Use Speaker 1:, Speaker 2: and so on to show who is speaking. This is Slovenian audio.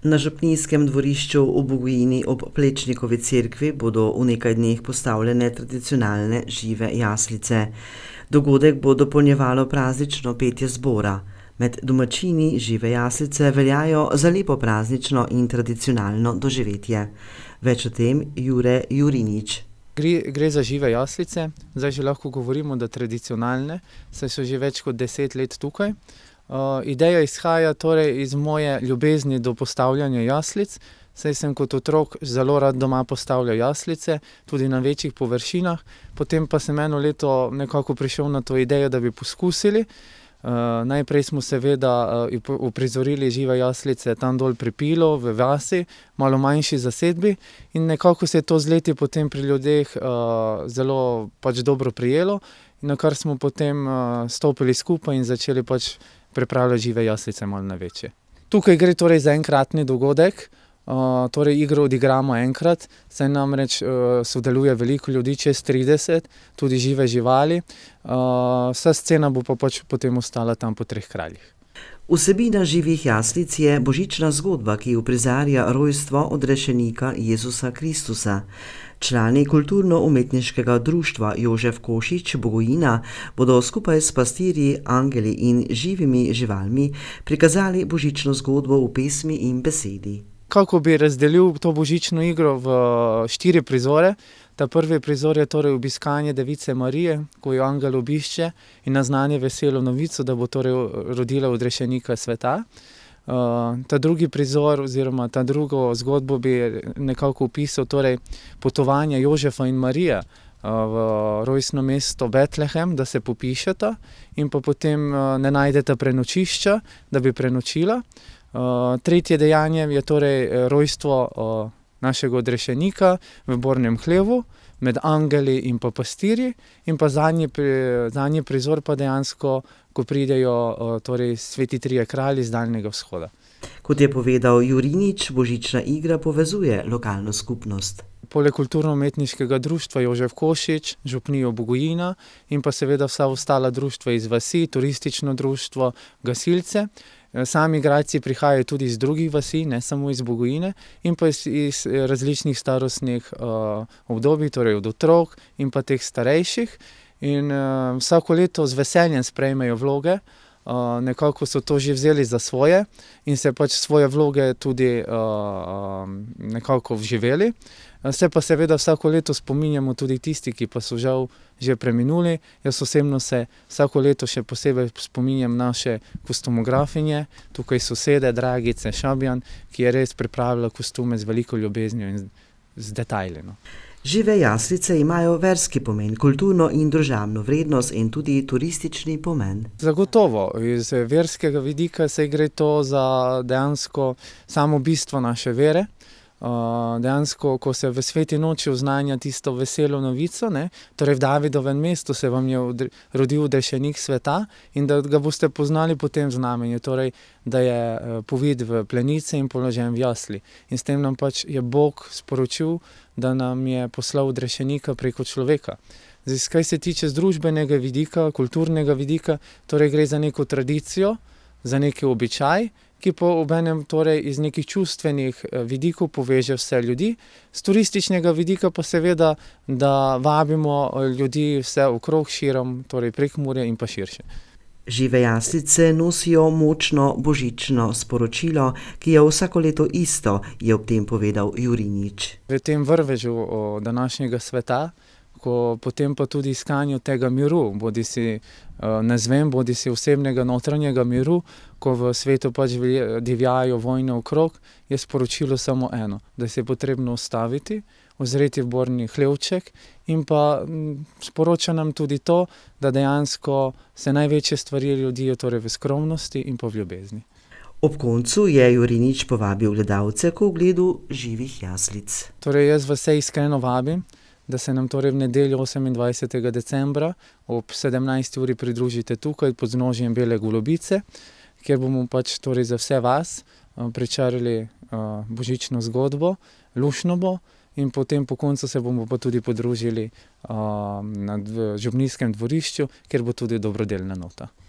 Speaker 1: Na župnijskem dvorišču v Bogojini ob Plečnikovi cerkvi bodo v nekaj dneh postavljene tradicionalne žive jaslice. Dogodek bo dopolnjevalo praznično petje zbora. Med domačini žive jaslice veljajo za lepo praznično in tradicionalno doživetje. Več o tem Jure Jurinič.
Speaker 2: Gre za žive jaslice, zdaj že lahko govorimo, da tradicionalne, saj so že več kot 10 let tukaj. Ideja izhaja torej iz moje ljubezni do postavljanja jaslic, saj sem kot otrok zelo rad doma postavljal jaslice, tudi na večjih površinah. Potem pa sem eno leto nekako prišel na to idejo, da bi poskusili. Najprej smo seveda uprizorili žive jaslice tam dol pri Pilu, v vasi, malo manjši zasedbi, in nekako se je to z leti potem pri ljudeh zelo dobro prijelo, in na kar smo potem stopili skupaj in začeli pripravljati žive jaslice malo na večje. Tukaj gre torej za enkratni dogodek, torej igro odigramo enkrat, saj namreč sodeluje veliko ljudi, čez 30, tudi žive živali. Vsa scena bo pa potem ostala tam po Treh kraljih.
Speaker 1: Vsebina živih jaslic je božična zgodba, ki uprizarja rojstvo odrešenika Jezusa Kristusa. Člani kulturno-umetniškega društva Jožef Košič Bogojina bodo skupaj s pastirji, angeli in živimi živalmi prikazali božično zgodbo v pesmi in besedi.
Speaker 2: Kako bi razdelil to božično igro v 4 prizore. Ta prvi prizor je torej obiskanje Device Marije, ko jo angel obišče in naznani veselo novico, da bo torej rodila odrešenika sveta. Ta drugi prizor oziroma ta drugo zgodbo bi nekako opisal torej potovanje Jožefa in Marije v rojstno mesto Betlehem, da se popišeta in pa potem ne najdeta prenočišča, da bi prenočila. Tretje dejanje je torej rojstvo našega odrešenika v bornem hlevu med angeli in pa pastirji, in pa zadnji prizor pa dejansko, ko pridejo torej sveti trije kralji z Daljnega vzhoda.
Speaker 1: Kot je povedal Jurinič, božična igra povezuje lokalno skupnost.
Speaker 2: Poleg kulturno-umetniškega društva Jožef Košič, župnijo Bogojina in pa seveda vsa ostala društva iz vasi, turistično društvo, gasilce. Sami igralci prihajajo tudi iz drugih vasi, ne samo iz Bogojine, in pa iz različnih starostnih obdobij, torej od otrok in pa teh starejših. In vsako leto z veseljem sprejmejo vloge, nekako so to že vzeli za svoje in se svoje vloge tudi nekako vživeli. Se pa seveda vsako leto spominjamo tudi tisti, ki pa so žal že preminuli. Jaz osebno se vsako leto še posebej spominjam naše kostumografinje, tukaj sosede Dragice Šabjan, ki je res pripravila kostume z veliko ljubeznijo in z detajli.
Speaker 1: Žive jaslice imajo verski pomen, kulturno in družabno vrednost in tudi turistični pomen.
Speaker 2: Zagotovo, iz verskega vidika se gre to za dejansko samo bistvo naše vere. Dejansko, ko se v sveti noči oznanja tisto veselo novico, torej v Davidovem mestu se vam je rodil odrešenik sveta in da ga boste poznali po tem znamenju, torej da je povit v plenice in položen v jasli. In s tem nam je Bog sporočil, da nam je poslal odrešenika preko človeka. Zdaj, kaj se tiče družbenega vidika, kulturnega vidika, torej gre za neko tradicijo, za neki običaj, ki pa obenem torej iz nekih čustvenih vidikov poveže vse ljudi. Z turističnega vidika pa seveda, da vabimo ljudi vse okrog, širom, torej Prekmurje in pa širše.
Speaker 1: Žive jaslice nosijo močno božično sporočilo, ki je vsako leto isto, je ob tem povedal Jurinič.
Speaker 2: V tem vrvežu današnjega sveta, ko potem pa tudi iskanju tega miru, bodisi nazvem, bodisi osebnega notranjega miru, ko v svetu divjajo vojne okrog, je sporočilo samo eno, da se je potrebno ustaviti, ozreti v borni hlevček in pa sporoča nam tudi to, da dejansko se največje stvari rodijo torej v skromnosti in pa v ljubezni.
Speaker 1: Ob koncu je Jurinič povabil gledalce k ogledu živih jaslic.
Speaker 2: Torej jaz vas vse iskreno vabim, da se nam torej v nedeljo 28. decembra ob 17. uri pridružite tukaj pod vznožjem Bele golobice, kjer bomo torej za vse vas pričarali božično zgodbo, luštno bo, in potem po koncu se bomo pa tudi podružili na župnijskem dvorišču, kjer bo tudi dobrodelna nota.